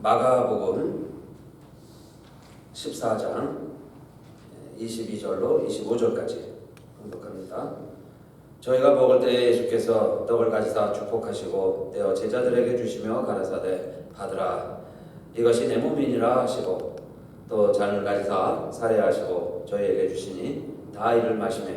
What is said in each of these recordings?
마가복음 14장 22절로 25절까지 공독합니다. 저희가 먹을 때에 예수께서 떡을 가지사 축복하시고 떼어 제자들에게 주시며 가라사대 받으라 이것이 내 몸이니라 하시고 또 잔을 가지사 살해하시고 저희에게 주시니 다 이를 마시매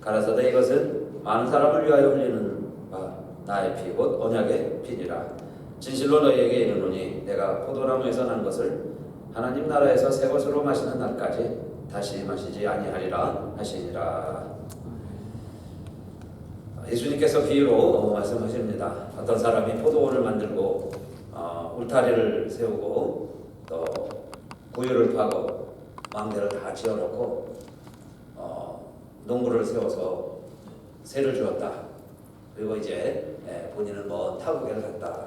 가라사대 이것은 많은 사람을 위하여 흘리는 바 나의 피 곧 언약의 피니라. 진실로 너희에게 이르노니 내가 포도나무에서 난 것을 하나님 나라에서 새 것으로 마시는 날까지 다시 마시지 아니하리라 하시니라. 예수님께서 비유로 말씀하십니다. 어떤 사람이 포도원을 만들고 울타리를 세우고 또 구유를 파고 망대를 다 지어놓고 농부를 세워서 새를 주었다. 그리고 이제 본인은 먼 타국에 갔다.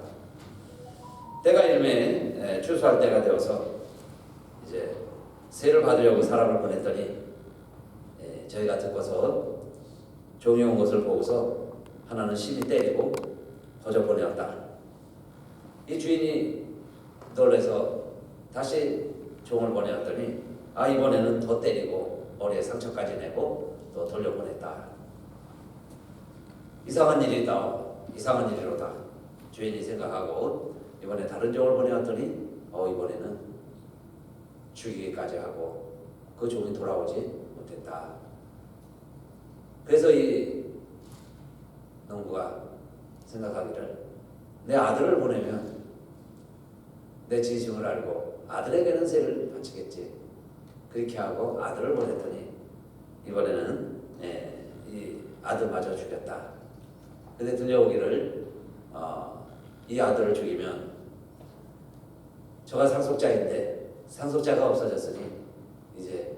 때가 이름에 추수할 때가 되어서 이제 세를 받으려고 사람을 보냈더니 저희가 듣고서 종이 온 것을 보고서 하나는 심히 때리고 거저 보내었다. 이 주인이 놀라서 다시 종을 보내었더니 이번에는 더 때리고 머리에 상처까지 내고 또 돌려보냈다. 이상한 일이로다. 주인이 생각하고 이번에 다른 종을 보내었더니 이번에는 죽이기까지 하고 그 종이 돌아오지 못했다. 그래서 이 농부가 생각하기를 내 아들을 보내면 내 진심을 알고 아들에게는 세를 바치겠지. 그렇게 하고 아들을 보냈더니 이번에는 이 아들마저 죽였다. 근데 들려오기를 이 아들을 죽이면 저가 상속자인데 상속자가 없어졌으니 이제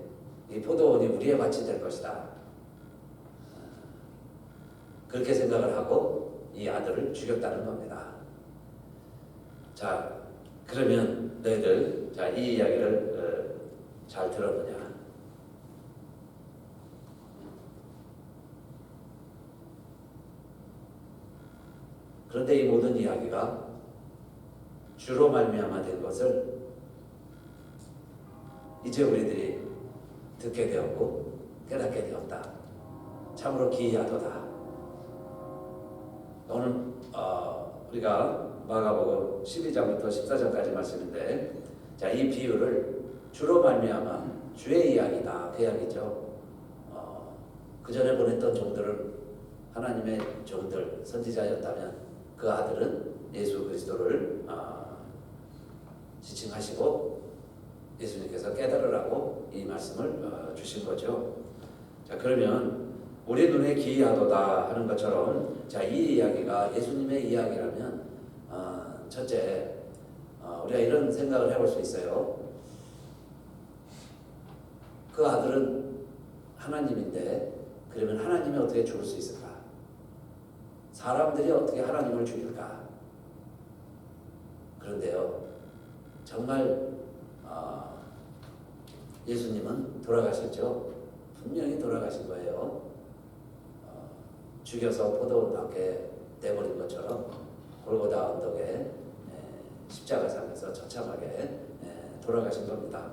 이 포도원이 우리의 밭이 될 것이다. 그렇게 생각을 하고 이 아들을 죽였다는 겁니다. 자, 그러면 너희들 이 이야기를 잘 들었느냐? 그런데 이 모든 이야기가 주로 말미암아 된 것을 이제 우리들이 듣게 되었고 깨닫게 되었다. 참으로 기이하도다. 오늘 우리가 마가복음 12장부터 14장까지 말씀인데 이 비유를 주로 말미암아 주의 이야기다. 그 이야기죠. 그 전에 보냈던 종들은 하나님의 종들, 선지자였다면 그 아들은 예수 그리스도를 지칭하시고 예수님께서 깨달으라고 이 말씀을 주신 거죠. 자, 그러면 우리 눈에 기이하도다 하는 것처럼 이 이야기가 예수님의 이야기라면 첫째 우리가 이런 생각을 해볼 수 있어요. 그 아들은 하나님인데 그러면 하나님이 어떻게 죽을 수 있을까? 사람들이 어떻게 하나님을 죽일까? 그런데요, 정말 예수님은 돌아가셨죠. 분명히 돌아가신 거예요. 죽여서 포도원 밖에 내버린 것처럼 골고다 언덕에 십자가상에서 처참하게 돌아가신 겁니다.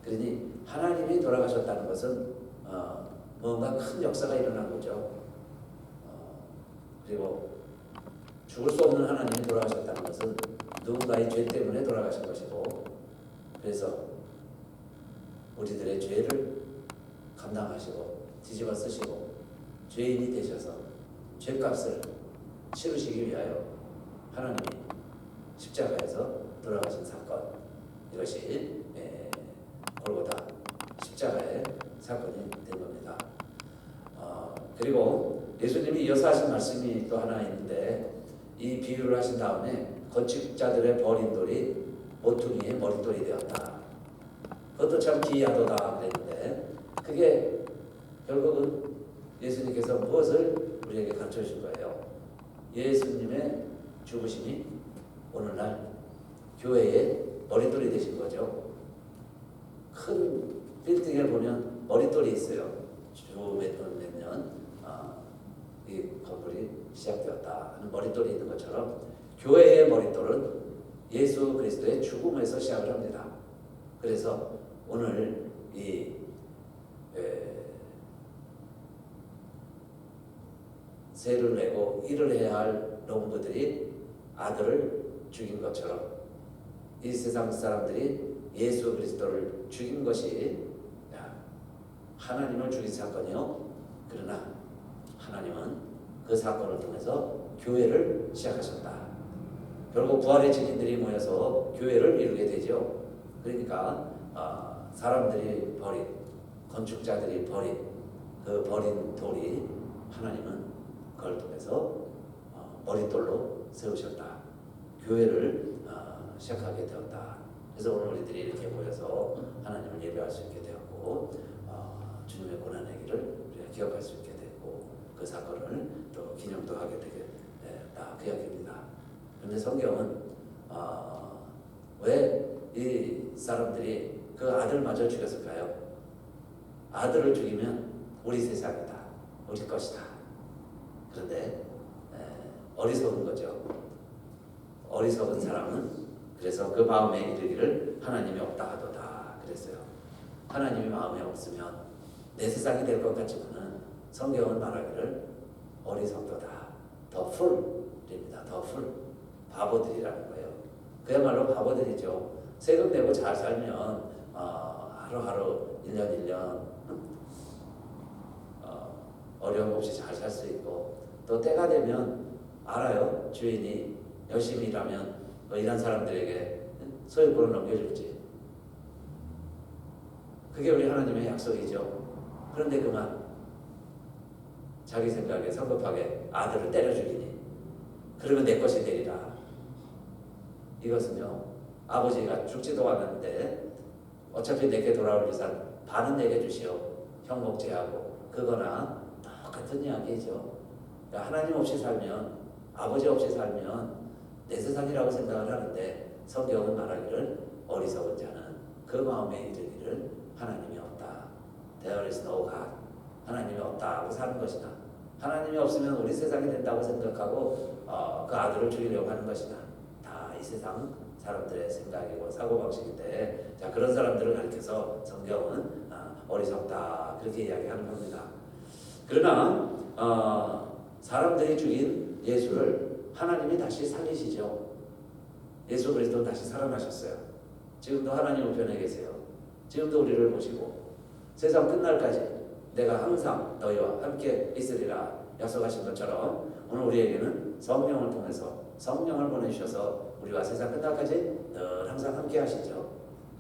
그러니 하나님이 돌아가셨다는 것은 뭔가 큰 역사가 일어난 거죠. 그리고 죽을 수 없는 하나님이 돌아가셨다는 것은 누군가의 죄 때문에 돌아가신 것이고, 그래서 우리들의 죄를 감당하시고 뒤집어 쓰시고 죄인이 되셔서 죄값을 치르시기 위하여 하나님이 십자가에서 돌아가신 사건, 이것이 골고다 십자가의 사건이 된 겁니다. 그리고 예수님이 이어서 하신 말씀이 또 하나 있는데 이 비유를 하신 다음에 건축자들의 버린 돌이 모퉁이의 머릿돌이 되었다. 그것도 참 기이하도다 그랬는데 그게 결국은 예수님께서 무엇을 우리에게 가르쳐 주신 거예요? 예수님의 죽으심이 오늘날 교회의 머릿돌이 되신 거죠. 큰 빌딩에 보면 머릿돌이 있어요. 주 몇 년 이 건물이 시작되었다 하는 머릿돌이 있는 것처럼 교회의 머릿돌은 예수 그리스도의 죽음에서 시작을 합니다. 그래서 오늘 이 세를 내고 일을 해야 할 농부들이 아들을 죽인 것처럼 이 세상 사람들이 예수 그리스도를 죽인 것이 하나님을 죽인 사건이요. 그러나 하나님은 그 사건을 통해서 교회를 시작하셨다. 결국 부활의 증인들이 모여서 교회를 이루게 되죠. 그러니까 사람들이 버린, 건축자들이 버린 그 버린 돌이 하나님은 그걸 통해서 머릿돌로 세우셨다. 교회를 시작하게 되었다. 그래서 오늘 우리들이 이렇게 모여서 하나님을 예배할 수 있게 되었고 주님의 고난의 길을 우리가 기억할 수 있게 되고 그 사건을 또 기념도 하게 되게 됐다. 그 이야기입니다. 그런데 성경은 왜 이 사람들이 그 아들마저 죽였을까요? 아들을 죽이면 우리 세상이다. 우리 것이다. 그런데 어리석은 거죠. 어리석은 사람은 그래서 그 마음에 이르기를 하나님이 없다 하도다 그랬어요. 하나님이 마음에 없으면 내 세상이 될 것 같지만은 성경은 말하기를 어리석도다. 더 풀입니다. 더 풀. 바보들이라는 거예요. 그야말로 바보들이죠. 세금 내고 잘 살면 하루하루 1년 1년 어려움 없이 잘 살 수 있고 또 때가 되면 알아요. 주인이 열심히 일하면 일한 사람들에게 소유권을 넘겨줄지. 그게 우리 하나님의 약속이죠. 그런데 그만 자기 생각에 성급하게 아들을 때려 죽이니 그러면 내 것이 되리라. 이것은요, 아버지가 죽지도 않았는데 어차피 내게 돌아올 유산 반은 내게 주시오. 형 목제하고 그거나 똑같은 이야기죠. 하나님 없이 살면, 아버지 없이 살면 내 세상이라고 생각을 하는데 성경은 말하기를 어리석은 자는 그 마음에 이르기를 하나님이 없다. There is no God. 하나님이 없다고 사는 것이다. 하나님이 없으면 우리 세상이 된다고 생각하고 그 아들을 죽이려고 하는 것이다. 다 이 세상 사람들의 생각이고 사고방식인데 자 그런 사람들을 가리켜서 성경은 어리석다 그렇게 이야기하는 겁니다. 그러나 사람들이 죽인 예수를 하나님이 다시 살리시죠. 예수 그리스도는 다시 살아나셨어요. 지금도 하나님 우편에 계세요. 지금도 우리를 보시고 세상 끝날까지 내가 항상 너희와 함께 있으리라 약속하신 것처럼 오늘 우리에게는 성령을 통해서 성령을 보내주셔서 우리와 세상 끝날까지 늘 항상 함께 하시죠.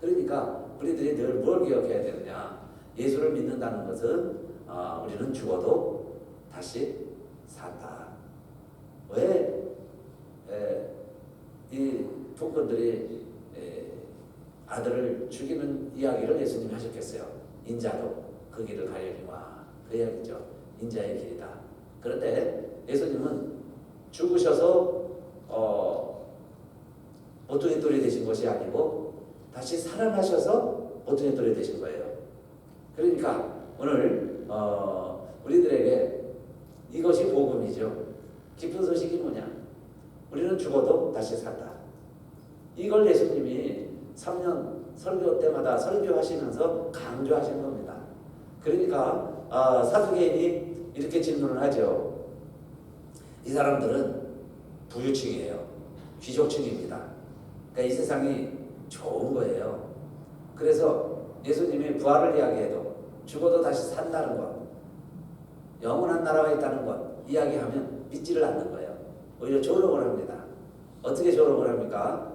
그러니까 우리들이 늘 뭘 기억해야 되느냐. 예수를 믿는다는 것은 우리는 죽어도 다시 산다. 왜 이 북군들이 아들을 죽이는 이야기를 예수님이 하셨겠어요. 인자도 그 길을 가려니와 그 이야기죠. 인자의 길이다. 그런데 예수님은 죽으셔서 보통의 돌이 되신 것이 아니고 다시 살아나셔서 보통의 돌이 되신 거예요. 그러니까 오늘 우리들에게 이것이 복음이죠. 기쁜 소식이 뭐냐? 우리는 죽어도 다시 산다. 이걸 예수님이 3년 설교 때마다 설교하시면서 강조하신 겁니다. 그러니까 사두개인이 이렇게 질문을 하죠. 이 사람들은 부유층이에요. 귀족층입니다. 그러니까 이 세상이 좋은 거예요. 그래서 예수님이 부활을 이야기해도 죽어도 다시 산다는 것, 영원한 나라가 있다는 것 이야기하면 믿지를 않는 거예요. 오히려 조롱을 합니다. 어떻게 조롱을 합니까?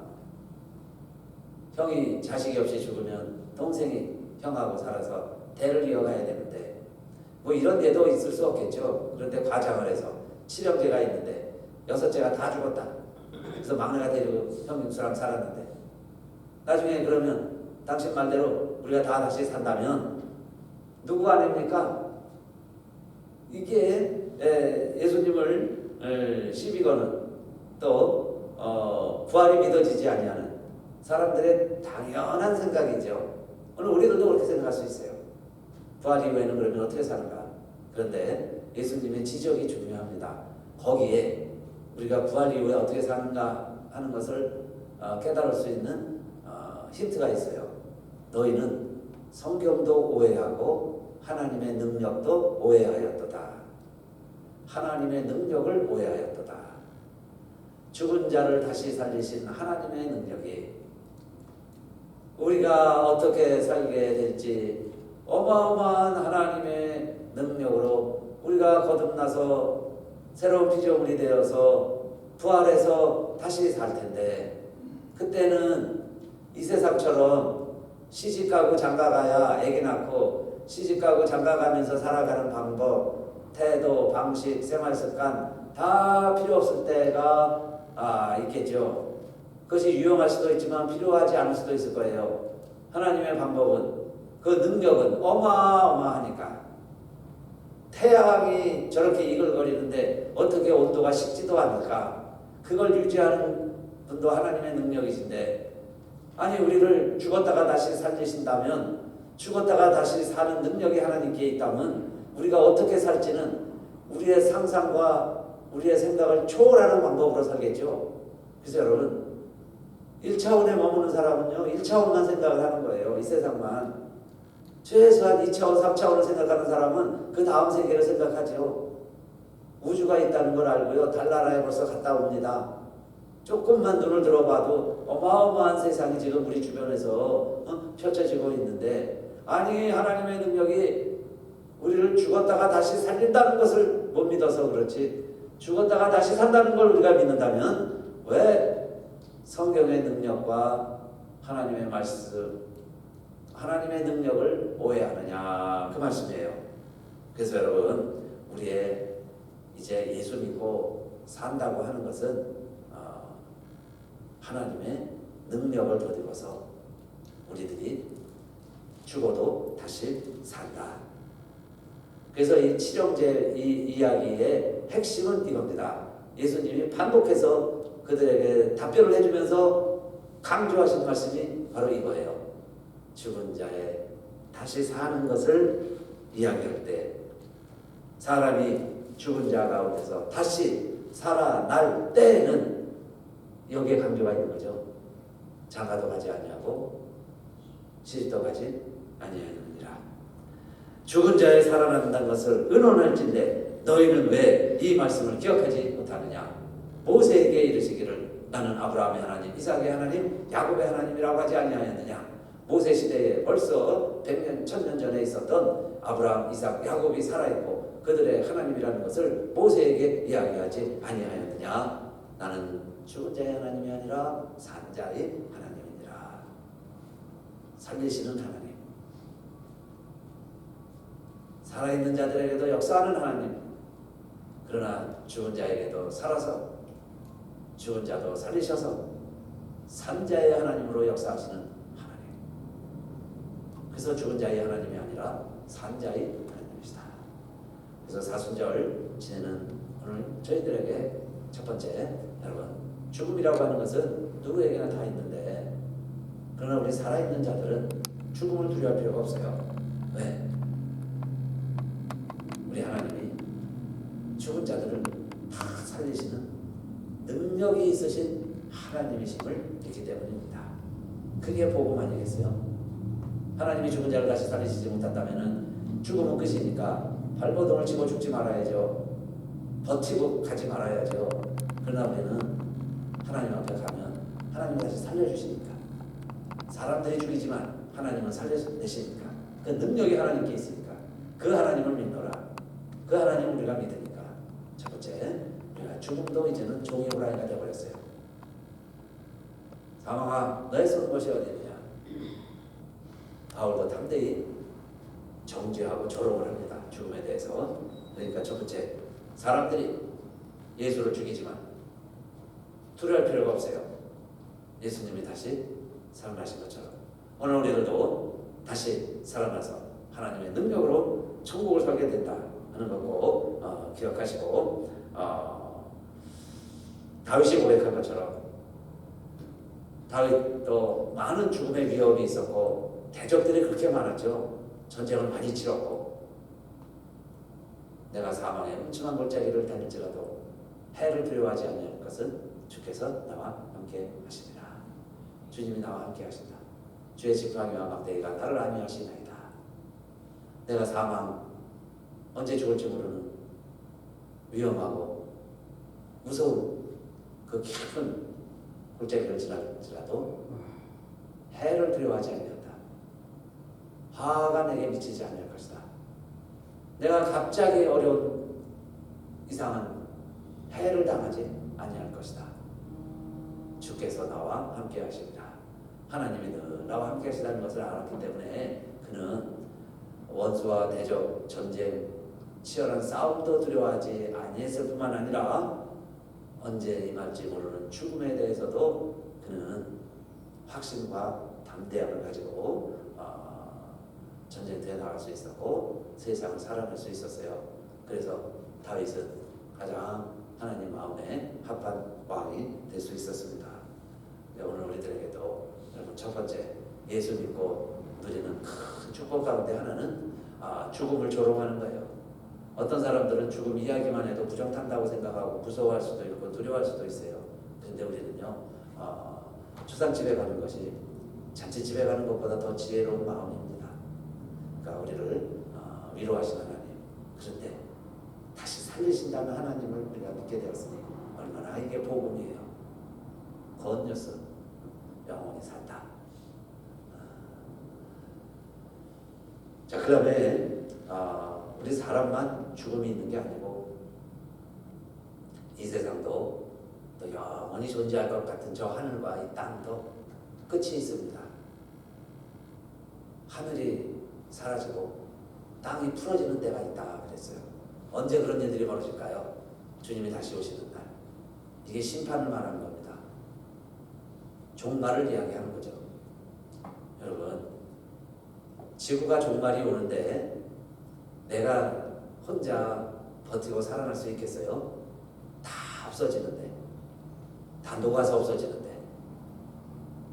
형이 자식이 없이 죽으면 동생이 형하고 살아서 대를 이어가야 되는데 뭐 이런 데도 있을 수 없겠죠. 그런데 과장을 해서 7형제가 있는데 6째가 다 죽었다. 그래서 막내가 데리고 형님수랑 살았는데 나중에 그러면 당신 말대로 우리가 다 다시 산다면 누구가 아닙니까? 이게 예수님을 시비 거는 또 부활이 믿어지지 아니하는 사람들의 당연한 생각이죠. 오늘 우리들도 그렇게 생각할 수 있어요. 부활 이후에는 그러면 어떻게 사는가? 그런데 예수님의 지적이 중요합니다. 거기에 우리가 부활 이후에 어떻게 사는가 하는 것을 깨달을 수 있는 힌트가 있어요. 너희는 성경도 오해하고 하나님의 능력도 오해하였도다. 하나님의 능력을 오해하였도다. 죽은 자를 다시 살리신 하나님의 능력이 우리가 어떻게 살게 될지 어마어마한 하나님의 능력으로 우리가 거듭나서 새로운 피조물이 되어서 부활해서 다시 살 텐데, 그때는 이 세상처럼 시집가고 장가가야 아기 낳고 시집가고 장가가면서 살아가는 방법, 태도, 방식, 생활습관 다 필요 없을 때가 있겠죠. 그것이 유용할 수도 있지만 필요하지 않을 수도 있을 거예요. 하나님의 방법은, 그 능력은 어마어마하니까. 태양이 저렇게 이글거리는데 어떻게 온도가 식지도 않을까? 그걸 유지하는 분도 하나님의 능력이신데, 아니 우리를 죽었다가 다시 살리신다면, 죽었다가 다시 사는 능력이 하나님께 있다면 우리가 어떻게 살지는 우리의 상상과 우리의 생각을 초월하는 방법으로 살겠죠. 그래서 여러분, 1차원에 머무는 사람은요 1차원만 생각을 하는 거예요. 이 세상만. 최소한 2차원, 3차원을 생각하는 사람은 그 다음 세계를 생각하죠. 우주가 있다는 걸 알고요. 달나라에 벌써 갔다 옵니다. 조금만 눈을 들어봐도 어마어마한 세상이 지금 우리 주변에서 펼쳐지고 있는데, 아니 하나님의 능력이 우리를 죽었다가 다시 살린다는 것을 못 믿어서 그렇지, 죽었다가 다시 산다는 걸 우리가 믿는다면 왜 성경의 능력과 하나님의 말씀, 하나님의 능력을 오해하느냐, 그 말씀이에요. 그래서 여러분, 우리의 이제 예수 믿고 산다고 하는 것은 하나님의 능력을 덧입어서 우리들이 죽어도 다시 산다. 그래서 이 칠형제 이 이야기의 핵심은 이겁니다. 예수님이 반복해서 그들에게 답변을 해주면서 강조하신 말씀이 바로 이거예요. 죽은 자의 다시 사는 것을 이야기할 때, 사람이 죽은 자 가운데서 다시 살아날 때에는 여기에 강조가 있는 거죠. 장가도 가지 아니하고 시집도 가지 아니하느니라. 죽은 자의 살아난다는 것을 의논할진대 너희는 왜 이 말씀을 기억하지 못하느냐. 모세에게 이르시기를 나는 아브라함의 하나님, 이삭의 하나님, 야곱의 하나님이라고 하지 아니하였느냐. 모세 시대에 벌써 100년, 1000년 전에 있었던 아브라함, 이삭, 야곱이 살아있고 그들의 하나님이라는 것을 모세에게 이야기하지 아니하였느냐. 나는 죽은 자의 하나님이 아니라 산 자의 하나님이니라. 살리시는 하나님, 살아있는 자들에게도 역사하는 하나님, 그러나 죽은 자에게도 살아서 죽은 자도 살리셔서 산 자의 하나님으로 역사하시는 하나님. 그래서 죽은 자의 하나님이 아니라 산 자의 하나님이시다. 그래서 사순절 지내는 오늘 저희들에게 첫 번째, 여러분, 죽음이라고 하는 것은 누구에게나 다 있는데, 그러나 우리 살아있는 자들은 죽음을 두려워할 필요가 없어요. 왜? 우리 하나님이 죽은 자들을 다 살리시는 능력이 있으신 하나님이심을 믿기 때문입니다. 그게 복음 아니겠어요? 하나님이 죽은 자를 다시 살리시지 못한다면 죽음은 끝이니까 발버둥을 치고 죽지 말아야죠. 버티고 가지 말아야죠. 그러나 우리는 하나님 앞에 가면 하나님이 다시 살려주시니까, 사람들이 죽이지만 하나님은 살려내시니까, 그 능력이 하나님께 있으니까 그 하나님을 믿노라. 그 하나님을 우리가 믿으니까 첫 번째, 우리가 죽음도 이제는 종이 호랑이가 되어버렸어요. 사망아 너의 쏘는 것이 어디냐. 바울도 담대히 정죄하고 조롱을 합니다. 죽음에 대해서. 그러니까 첫 번째, 사람들이 예수를 죽이지만 두려워할 필요가 없어요. 예수님이 다시 살아나신 것처럼 오늘 우리들도 다시 살아나서 하나님의 능력으로 천국을 살게 된다 하는 거 꼭 기억하시고, 다윗이 고백한 것처럼 다윗도 많은 죽음의 위협이 있었고 대적들이 그렇게 많았죠. 전쟁을 많이 치렀고, 내가 사망의 음침한 골짜기를 다닐지라도 해를 두려워하지 아니할 것은 주께서 나와 함께 하시리라. 주님이 나와 함께 하신다. 주의 지팡이와 막대기가 나를 안위하시나이다. 내가 사망 언제 죽을지 모르는 위험하고 무서운 그 깊은 골짜기를 지나들지라도 해를 두려워하지 아니한다. 화가 내게 미치지 않을 것이다. 내가 갑자기 어려운 이상한 해를 당하지 아니할 것이다. 주께서 나와 함께 하시리라. 하나님이 늘 나와 함께 하시다는 것을 알았기 때문에 그는 원수와 대적, 전쟁, 치열한 싸움도 두려워하지 아니했을 뿐만 아니라 언제 임할지 모르는 죽음에 대해서도 그는 확신과 담대함을 가지고 전쟁터에 나갈 수 있었고 세상을 살아낼 수 있었어요. 그래서 다윗은 가장 하나님 마음에 합한 왕이 될 수 있었습니다. 오늘 우리들에게도 여러분 첫 번째 예수 믿고 누리는 큰 축복 가운데 하나는 죽음을 조롱하는 거예요. 어떤 사람들은 죽음 이야기만 해도 부정탄다고 생각하고 무서워할 수도 있고 두려워할 수도 있어요. 그런데 우리는요 추상집에 가는 것이 잔치집에 가는 것보다 더 지혜로운 마음입니다. 그러니까 우리를 위로하신 하나님, 그런데 다시 살리신다는 하나님을 우리가 믿게 되었으니 얼마나 이게 복음이에요. 건졌어 영원히 산다. 자, 그 다음에 우리 사람만 죽음이 있는 게 아니고 이 세상도 또 영원히 존재할 것 같은 저 하늘과 이 땅도 끝이 있습니다. 하늘이 사라지고 땅이 풀어지는 때가 있다 그랬어요. 언제 그런 일들이 벌어질까요? 주님이 다시 오시는 날. 이게 심판을 말하는 겁니다. 종말을 이야기하는 거죠. 여러분, 지구가 종말이 오는데 내가 혼자 버티고 살아날 수 있겠어요? 다 없어지는데, 다 녹아서 없어지는데,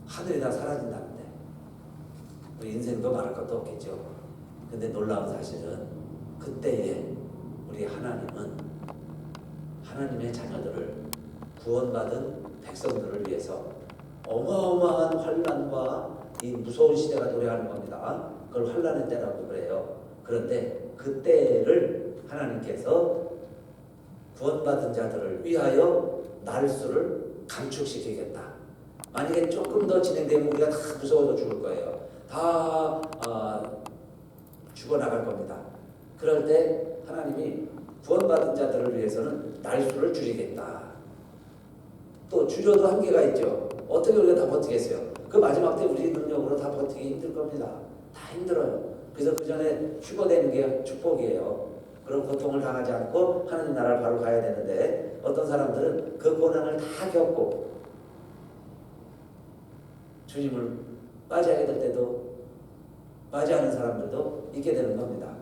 하늘이 다 사라진다는데 우리 인생도 말할 것도 없겠죠. 근데 놀라운 사실은 그때에 우리 하나님은 하나님의 자녀들을 구원받은 백성들을 위해서 어마어마한 환난과 이 무서운 시대가 도래하는 겁니다. 그걸 환난의 때라고 그래요. 그런데 그때를 하나님께서 구원받은 자들을 위하여 날수를 감축시키겠다. 만약에 조금 더 진행되면 우리가 다 무서워서 죽을 거예요. 다 죽어나갈 겁니다. 그럴 때 하나님이 구원받은 자들을 위해서는 날수를 줄이겠다. 또 줄여도 한계가 있죠. 어떻게 우리가 다 버티겠어요? 그 마지막 때 우리 능력으로 다 버티기 힘들 겁니다. 다 힘들어요. 그래서 그 전에 휴거되는 게 축복이에요. 그런 고통을 당하지 않고 하나님 나라를 바로 가야 되는데 어떤 사람들은 그 고난을 다 겪고 주님을 맞이하게 될 때도 맞이하는 사람들도 있게 되는 겁니다.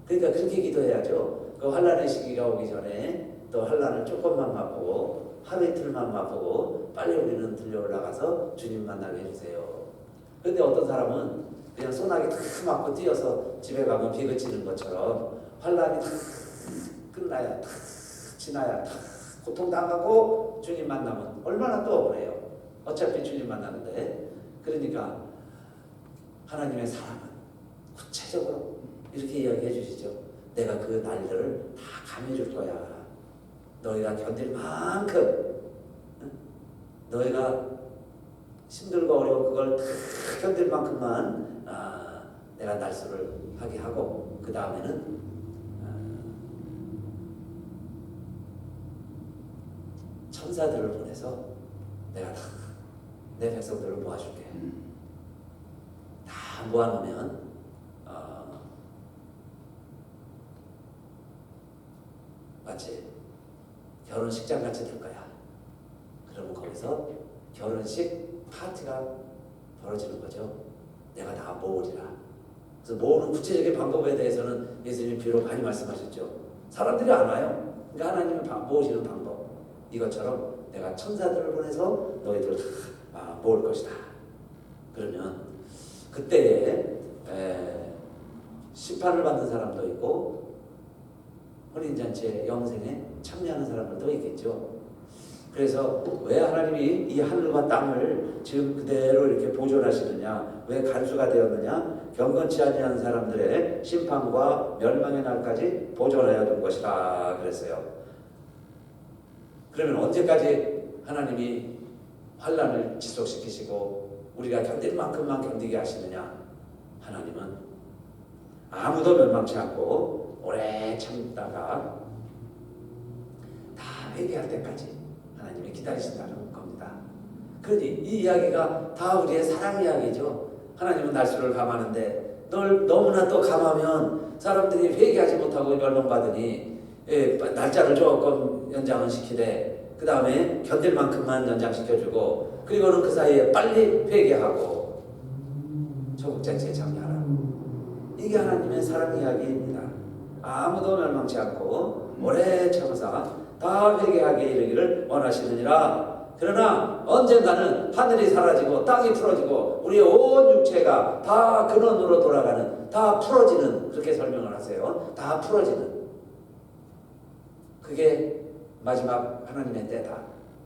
그러니까 그렇게 기도해야죠. 그 환난의 시기가 오기 전에 또 환난을 조금만 맛보고 하루 이틀만 맛보고 빨리 우리는 들려 올라가서 주님 만나게 해주세요. 그런데 어떤 사람은 그냥 소나기 다 맞고 뛰어서 집에 가면 비 그치는 것처럼 환난이 다 끝나야 다 지나야 다 고통당하고 주님 만나면 얼마나 또 억울해요. 어차피 주님 만나는데. 그러니까 하나님의 사랑은 구체적으로 이렇게 이야기해 주시죠. 내가 그 날들을 다 감해줄 거야. 너희가 견딜 만큼, 너희가 힘들고 어려워 그걸 다 견딜 만큼만 내가 날수를 하게 하고 그 다음에는 천사들을 보내서 내가 다 내 백성들을 모아줄게. 다 모아놓으면 마치 결혼식장 같이 될 거야. 그러면 거기서 결혼식 파티가 벌어지는 거죠. 내가 다 모으리라. 그래서 모으는 구체적인 방법에 대해서는 예수님이 비록 많이 말씀하셨죠. 사람들이 안 와요. 그러니까 하나님은 모으시는 방법. 이것처럼 내가 천사들을 보내서 너희들 다 모을 것이다. 그러면 그때에 심판을 받는 사람도 있고 혼인잔치에 영생에 참여하는 사람들도 있겠죠. 그래서 왜 하나님이 이 하늘과 땅을 지금 그대로 이렇게 보존하시느냐, 왜 간수가 되었느냐, 경건치 아니한 사람들의 심판과 멸망의 날까지 보존하여 둔 것이다 그랬어요. 그러면 언제까지 하나님이 환난을 지속시키시고 우리가 견딜 만큼만 견디게 하시느냐? 하나님은 아무도 멸망치 않고 오래 참다가 다 회개할 때까지 하나님이 기다리신다는 겁니다. 그러니 이 이야기가 다 우리의 사랑 이야기죠. 하나님은 날수를 감하는데 널 너무나 또 감하면 사람들이 회개하지 못하고 멸망받으니 날짜를 조금 연장을 시키되 그 다음에 견딜 만큼만 연장시켜주고 그리고는 그 사이에 빨리 회개하고 소극장치에 참여하라. 이게 하나님의 사랑 이야기입니다. 아무도 멸망치 않고 오래 참으사 다 회개하게 이르기를 원하시느니라. 그러나 언젠가는 하늘이 사라지고 땅이 풀어지고 우리의 온 육체가 다 근원으로 돌아가는, 다 풀어지는, 그렇게 설명을 하세요. 다 풀어지는, 그게 마지막 하나님의 때다.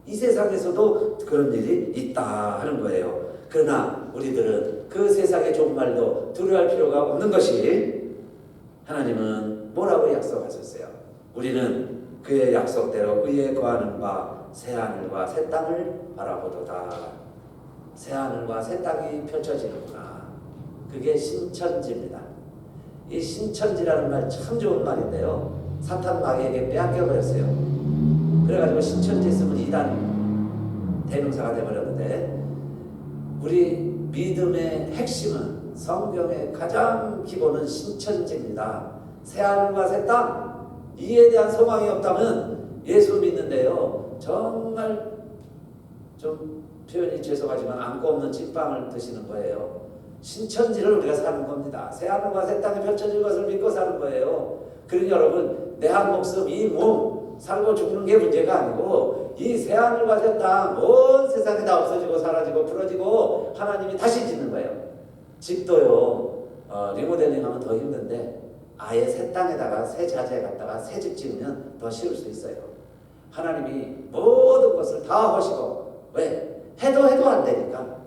이 세상에서도 그런 일이 있다 하는 거예요. 그러나 우리들은 그 세상에 조금말도 두려워할 필요가 없는 것이, 하나님은 뭐라고 약속하셨어요? 우리는 그의 약속대로 의에 거하는 바 새하늘과 새 땅을 바라보도다. 새하늘과 새 땅이 펼쳐지는구나. 그게 신천지입니다. 이 신천지라는 말 참 좋은 말인데요, 사탄 마귀에게 빼앗겨버렸어요. 그래가지고 신천지 있으면 이단 대명사가 돼버렸는데, 우리 믿음의 핵심은, 성경의 가장 기본은 신천지입니다. 새하늘과 새 땅, 이에 대한 소망이 없다면 예수 믿는데요, 정말 좀 표현이 죄송하지만 안고 없는 찐빵을 드시는 거예요. 신천지를 우리가 사는 겁니다. 새하늘과 새 땅에 펼쳐질 것을 믿고 사는 거예요. 그러니 여러분, 내 한 목숨, 이 몸 살고 죽는 게 문제가 아니고, 이 새하늘과 새 땅, 온 세상이 다 없어지고 사라지고 풀어지고 하나님이 다시 짓는 거예요. 집도요, 리모델링하면 더 힘든데 아예 새 땅에다가 새 자재에 갖다가 새 집 지으면 더 쉬울 수 있어요. 하나님이 모든 것을 다 하시고, 왜? 해도 안 되니까.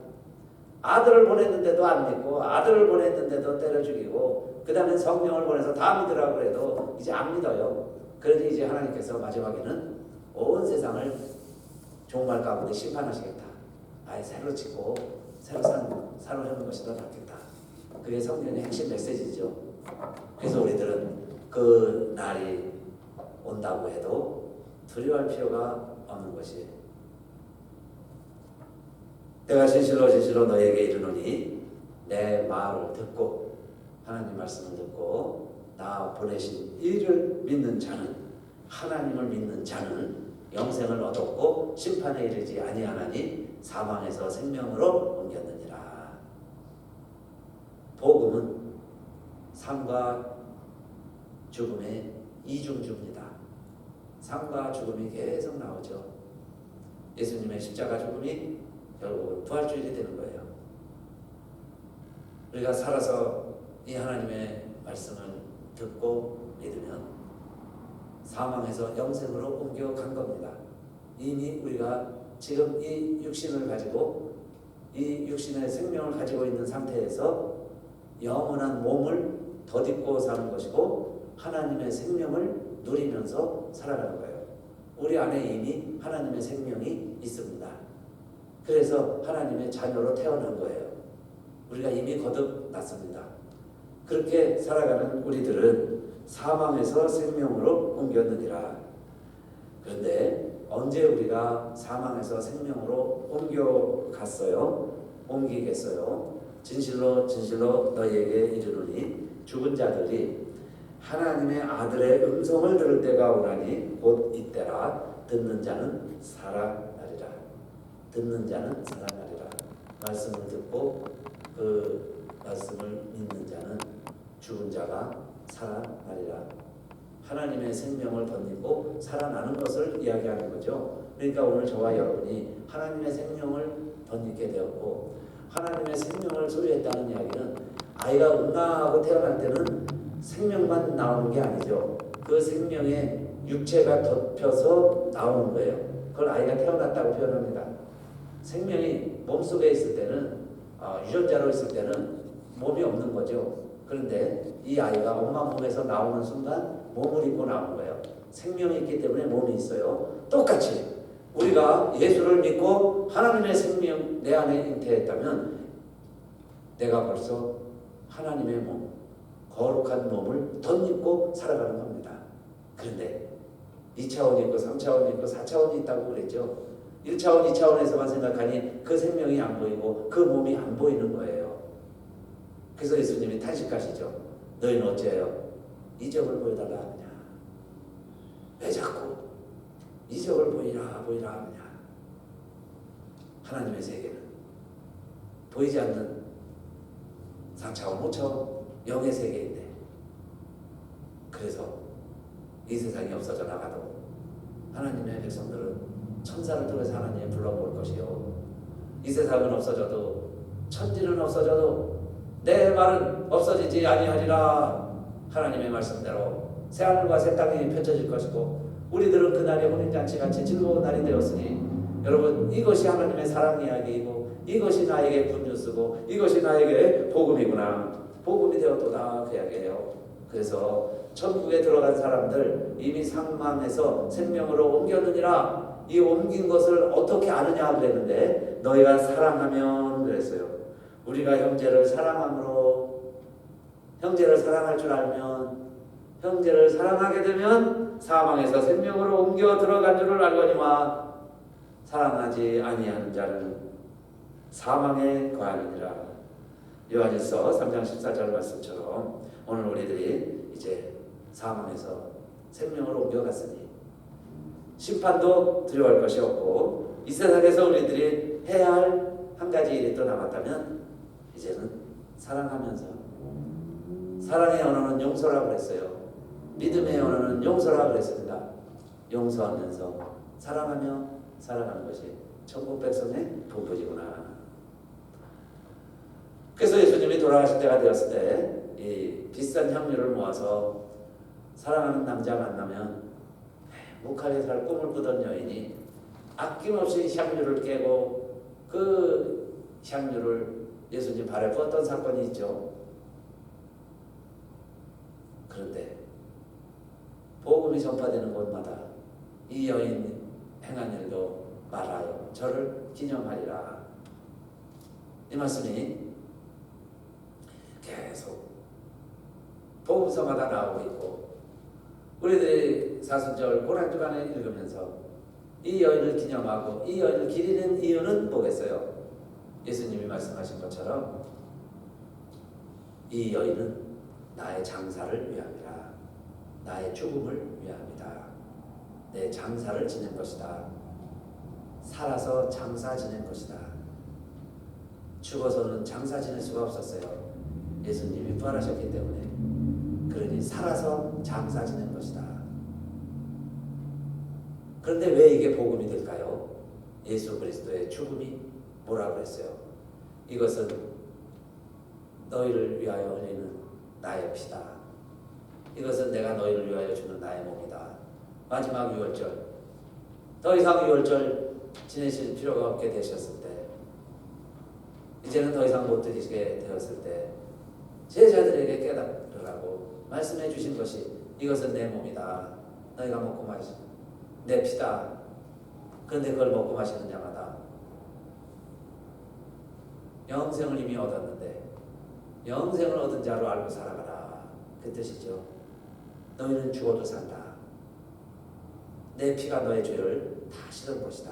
아들을 보냈는데도 안 믿고, 아들을 보냈는데도 때려 죽이고, 그 다음에 성령을 보내서 다 믿으라고 해도 이제 안 믿어요. 그러니 이제 하나님께서 마지막에는 온 세상을 종말 가운데 심판하시겠다. 아예 새로 짓고 새로 사는 것이 더 낫겠다. 그게 성경의 핵심 메시지죠. 그래서 우리들은 그 날이 온다고 해도 두려워할 필요가 없는 것이, 내가 진실로 너에게 이르노니 내 말을 듣고, 하나님 말씀을 듣고 나 보내신 이를 믿는 자는, 하나님을 믿는 자는 영생을 얻었고 심판에 이르지 아니하나니 사망에서 생명으로 옮겼느니라. 복음은 삶과 죽음의 이중주입니다. 삶과 죽음이 계속 나오죠. 예수님의 십자가 죽음이 결국은 부활주일이 되는 거예요. 우리가 살아서 이 하나님의 말씀을 듣고 믿으면 사망에서 영생으로 옮겨간 겁니다. 이미 우리가 지금 이 육신을 가지고, 이 육신의 생명을 가지고 있는 상태에서 영원한 몸을 덧입고 사는 것이고, 하나님의 생명을 누리면서 살아가는 거예요. 우리 안에 이미 하나님의 생명이 있습니다. 그래서 하나님의 자녀로 태어난 거예요. 우리가 이미 거듭났습니다. 그렇게 살아가는 우리들은 사망에서 생명으로 옮겼느니라. 그런데 언제 우리가 사망에서 생명으로 옮겨갔어요? 옮기겠어요? 진실로 너희에게 이르노니 죽은 자들이 하나님의 아들의 음성을 들을 때가 오나니 곧 이때라. 듣는 자는 살아나리라. 듣는 자는 살아나리라. 말씀을 듣고 그 말씀을 믿는 자는, 죽은 자가 살아나리라. 하나님의 생명을 덧입고 살아나는 것을 이야기하는 거죠. 그러니까 오늘 저와 여러분이 하나님의 생명을 덧입게 되었고, 하나님의 생명을 소유했다는 이야기는 아이가 응아하고 태어날 때는 생명만 나오는 게 아니죠. 그 생명에 육체가 덮여서 나오는 거예요. 그걸 아이가 태어났다고 표현합니다. 생명이 몸속에 있을 때는 유전자로 있을 때는 몸이 없는 거죠. 그런데 이 아이가 엄마 몸에서 나오는 순간 몸을 입고 나오는 거예요. 생명이 있기 때문에 몸이 있어요. 똑같이 우리가 예수를 믿고 하나님의 생명 내 안에 잉태했다면 내가 벌써 하나님의 몸, 거룩한 몸을 덧입고 살아가는 겁니다. 그런데 2차원이 있고 3차원이 있고 4차원이 있다고 그랬죠. 1차원, 2차원에서만 생각하니 그 생명이 안 보이고 그 몸이 안 보이는 거예요. 그래서 예수님이 탄식하시죠. 너희는 어째요? 이적을 보여달라 하느냐? 왜 자꾸 이적을 보이라 하느냐? 하나님의 세계는 보이지 않는 4차원, 5차원 영의 세계인데, 그래서 이 세상이 없어져 나가도 하나님의 백성들은 천사를 통해서 하나님을 불러볼 것이요, 이 세상은 없어져도 천지는 없어져도 내 말은 없어지지 아니하리라. 하나님의 말씀대로 새하늘과 새 땅이 펼쳐질 것이고 우리들은 그날의 혼인잔치같이 즐거운 날이 되었으니, 여러분, 이것이 하나님의 사랑 이야기이고 이것이 나에게 굿뉴스고 이것이 나에게 복음이구나. 복음이 되었도다, 그 이야기예요. 그래서 천국에 들어간 사람들 이미 상망에서 생명으로 옮겼느니라. 이 옮긴 것을 어떻게 아느냐 그랬는데, 너희가 사랑하면 그랬어요. 우리가 형제를 사랑함으로, 형제를 사랑할 줄 알면, 형제를 사랑하게 되면 사망에서 생명으로 옮겨 들어간 줄을 알거니와 사랑하지 아니하는 자는 사망에 거하느니라. 요한일서 3장 14절 말씀처럼 오늘 우리들이 이제 사망에서 생명으로 옮겨갔으니 심판도 두려워할 것이 없고, 이 세상에서 우리들이 해야 할 한 가지 일이 또 남았다면 이제는 사랑하면서, 사랑의 언어는 용서라고 그랬어요. 믿음의 언어는 용서라고 그랬습니다. 용서하면서 사랑하며 살아가는 것이 천국 백성의 본분이구나. 그래서 예수님이 돌아가실 때가 되었을 때 이 비싼 향유를 모아서 사랑하는 남자 만나면 묵하게 살 꿈을 꾸던 여인이 아낌없이 향유를 깨고 그 향유를 예수님 발에 부었던 사건이 있죠. 그런데 복음이 전파되는 곳마다 이 여인 행한 일도 말하여 저를 기념하리라. 이 말씀이 계속 복음서마다 나오고 있고, 우리들이 사순절 고난주간에 읽으면서 이 여인을 기념하고 이 여인을 기리는 이유는 뭐겠어요? 예수님이 말씀하신 것처럼 이 여인은 나의 장사를 위함이라. 나의 죽음을 위함이다. 내 장사를 지낸 것이다. 살아서 장사 지낸 것이다. 죽어서는 장사 지낼 수가 없었어요. 예수님이 부활하셨기 때문에. 그러니 살아서 장사 지낸 것이다. 그런데 왜 이게 복음이 될까요? 예수 그리스도의 죽음이 뭐라고 했어요? 이것은 너희를 위하여 흘리는 나의 피다. 이것은 내가 너희를 위하여 주는 나의 몸이다. 마지막 유월절, 더 이상 유월절 지내실 필요가 없게 되셨을 때, 이제는 더 이상 못 드리게 되었을 때 제자들에게 깨달으라고 말씀해 주신 것이, 이것은 내 몸이다. 너희가 먹고 마시 내 피다. 그런데 그걸 먹고 마시는 자마다 영생을 이미 얻었는데 영생을 얻은 자로 알고 살아가라. 그 뜻이죠. 너희는 죽어도 산다. 내 피가 너의 죄를 다 씻을 것이다.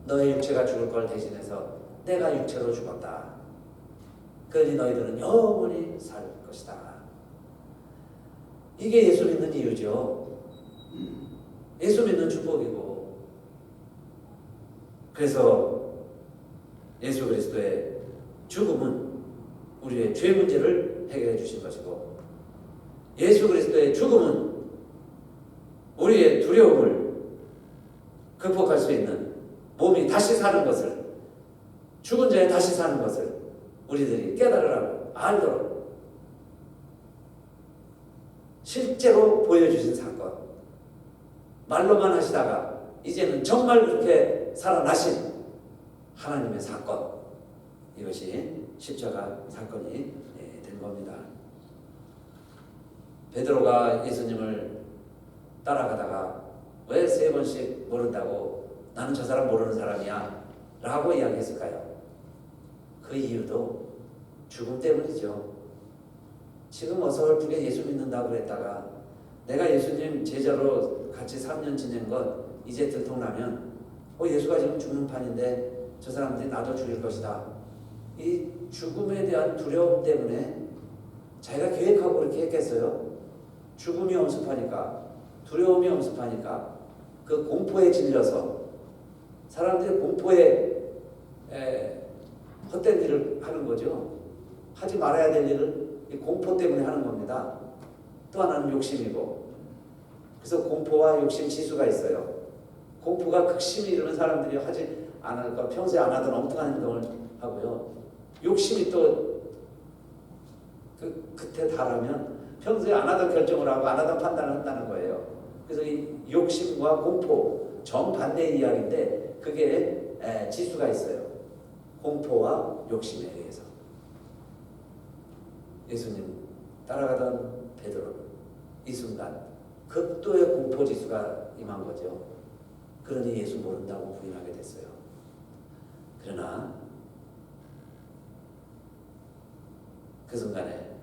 너의 육체가 죽을 걸 대신해서 내가 육체로 죽었다. 그러니 너희들은 영원히 살 것이다. 이게 예수 믿는 이유죠. 예수 믿는 축복이고, 그래서 예수 그리스도의 죽음은 우리의 죄 문제를 해결해 주신 것이고, 예수 그리스도의 죽음은 우리의 두려움을 극복할 수 있는, 몸이 다시 사는 것을, 죽은 자에 다시 사는 것을 우리들이 깨달으라고, 알도록 실제로 보여주신 사건. 말로만 하시다가 이제는 정말 그렇게 살아나신 하나님의 사건, 이것이 십자가 사건이 된 겁니다. 베드로가 예수님을 따라가다가 왜 3번씩 모른다고, 나는 저 사람 모르는 사람이야 라고 이야기했을까요? 그 이유도 죽음 때문이죠. 지금 어설프게 예수 믿는다고 그랬다가 내가 예수님 제자로 같이 3년 지낸 것 이제 들통나면 예수가 지금 죽는 판인데 저 사람들이 나도 죽일 것이다. 이 죽음에 대한 두려움 때문에 자기가 계획하고 그렇게 했겠어요? 죽음이 엄습하니까, 두려움이 엄습하니까 그 공포에 질려서 사람들이 공포에 헛된 일을 하는 거죠. 하지 말아야 될 일을 이 공포 때문에 하는 겁니다. 또 하나는 욕심이고, 그래서 공포와 욕심 지수가 있어요. 공포가 극심히 이르는 사람들이 하지 않을 거, 평소에 안 하던 엉뚱한 행동을 하고요. 욕심이 또 그때 달하면 평소에 안 하던 결정을 하고 안 하던 판단을 한다는 거예요. 그래서 이 욕심과 공포 정반대의 이야기인데 그게 지수가 있어요. 공포와 욕심에 의해서. 예수님 따라가던 베드로는 이 순간 극도의 공포 지수가 임한 거죠. 그러니 예수 모른다고 부인하게 됐어요. 그러나 그 순간에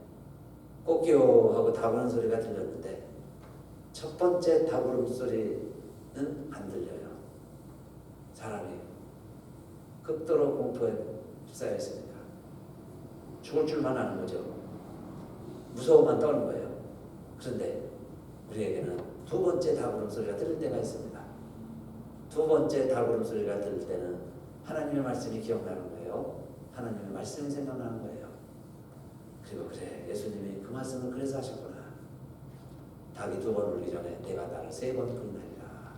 꼬끼요 하고 다구는 소리가 들렸는데 첫 번째 다구름 소리는 안 들려요. 사람이 극도로 공포에 휩싸여 있으니까 죽을 줄만 아는 거죠. 무서워만 떠는 거예요. 그런데 우리에게는 두 번째 다구름 소리가 들릴 때가 있습니다. 두 번째 다구름 소리가 들릴 때는 하나님의 말씀이 기억나는 거예요. 하나님의 말씀이 생각나는 거예요. 그리고 그래, 예수님이 그 말씀을 그래서 하셨구나. 닭이 2번 울기 전에 내가 나를 3번 부인하리라.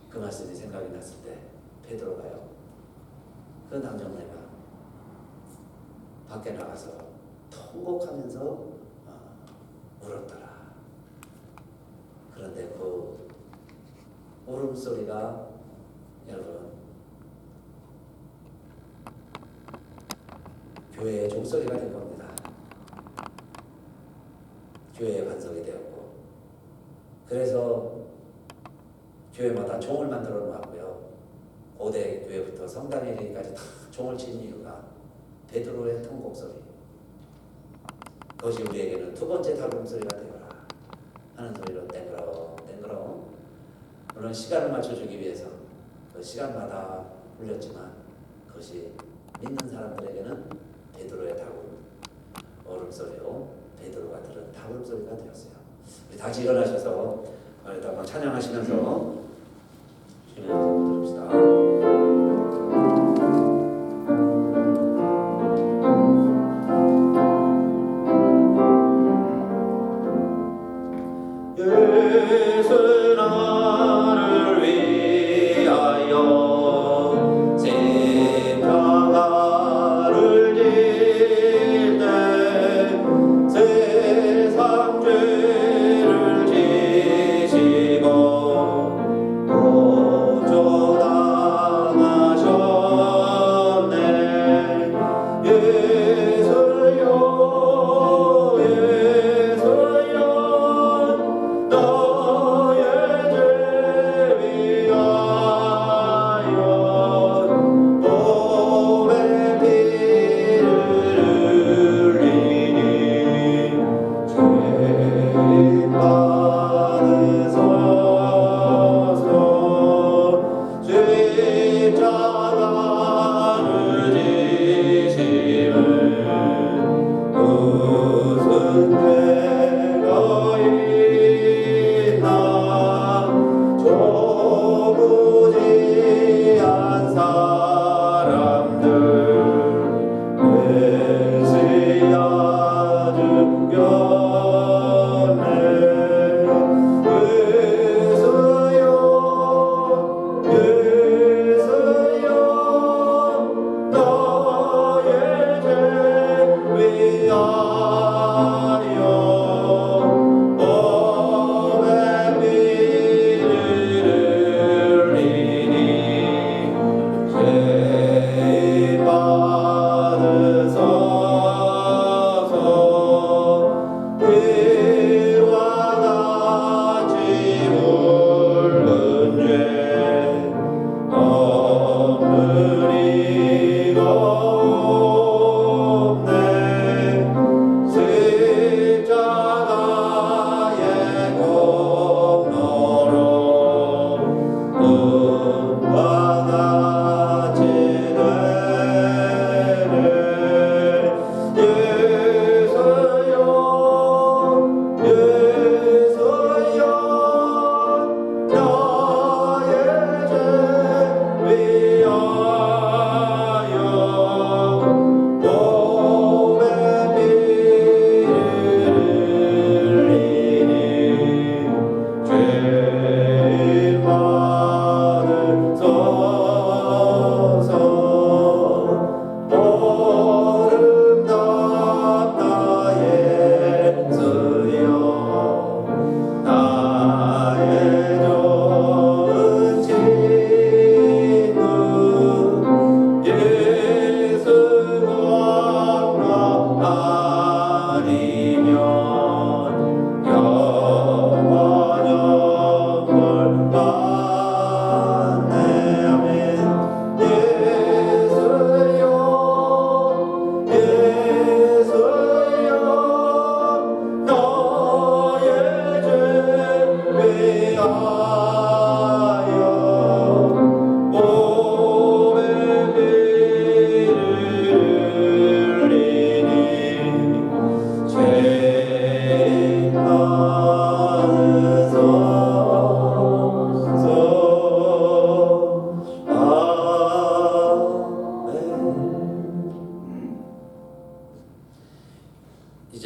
그 말씀이 생각이 났을 때 베드로가요, 그 남정네가 밖에 나가서 통곡하면서 울었더라. 그런데 그 울음소리가 여러분 교회의 종소리가 된 겁니다. 교회에 반석이 되었고, 그래서 교회마다 종을 만들어 놓았고요. 고대 교회부터 성당에 이르기까지 다 종을 친 이유가 베드로의 통곡 소리. 그것이 우리에게는 두 번째 다구름 소리가 되어라 하는 소리로 땡그렁 땡그렁, 물론 시간을 맞춰주기 위해서 그 시간마다 울렸지만 그것이 믿는 사람들에게는 베드로의 다구름 울음소리로 베드로가 들은 다구름 소리가 되었어요. 우리 다시 일어나셔서 한번 찬양하시면서 주님의 말씀 들읍시다. 예수 나를 위하여 십자가를 질 때 세상 죄를 지시고 보존하시고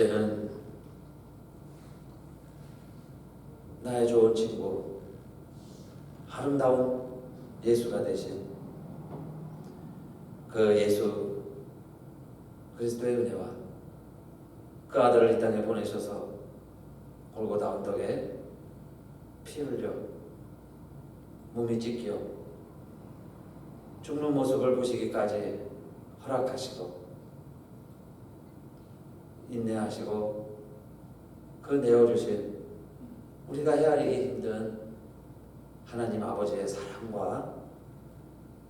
이제는 나의 좋은 친구, 아름다운 예수가 되신 그 예수 그리스도의 은혜와 그 아들을 이 땅에 보내셔서 골고다 언덕에 피 흘려 몸이 찢겨 죽는 모습을 보시기까지 허락하시고 인내하시고 그 내어주신 우리가 헤아리기 힘든 하나님 아버지의 사랑과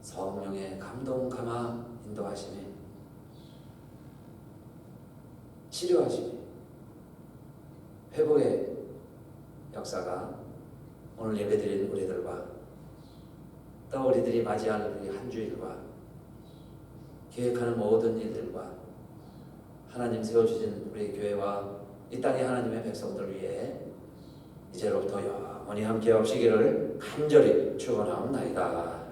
성령의 감동 감화 인도하심이 치료하심이 회복의 역사가 오늘 예배드린 우리들과 또 우리들이 맞이할 우리 한 주일과 계획하는 모든 일들과 하나님 세워주신 우리 교회와 이 땅의 하나님의 백성들 위해 이제로부터 영원히 함께 하시기를 간절히 축원하옵나이다.